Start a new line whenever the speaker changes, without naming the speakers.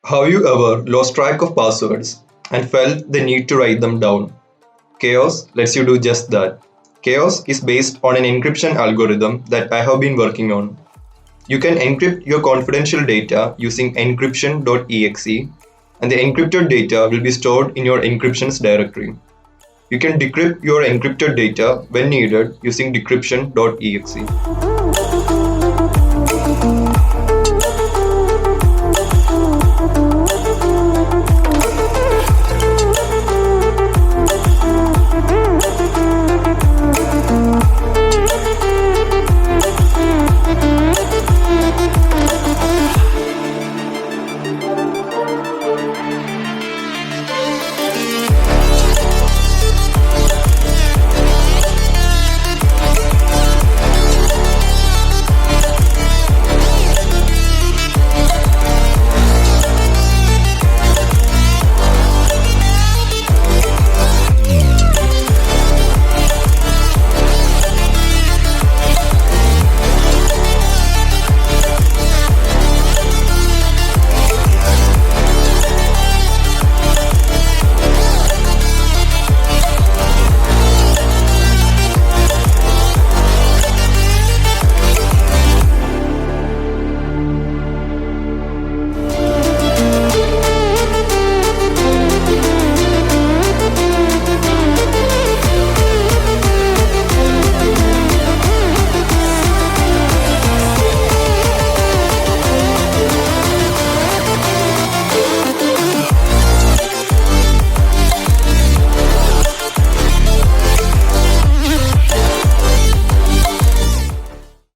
Have you ever lost track of passwords and felt the need to write them down? Chaos lets you do just that. Chaos is based on an encryption algorithm that I have been working on. You can encrypt your confidential data using encryption.exe, and the encrypted data will be stored in your encryptions directory. You can decrypt your encrypted data when needed using decryption.exe.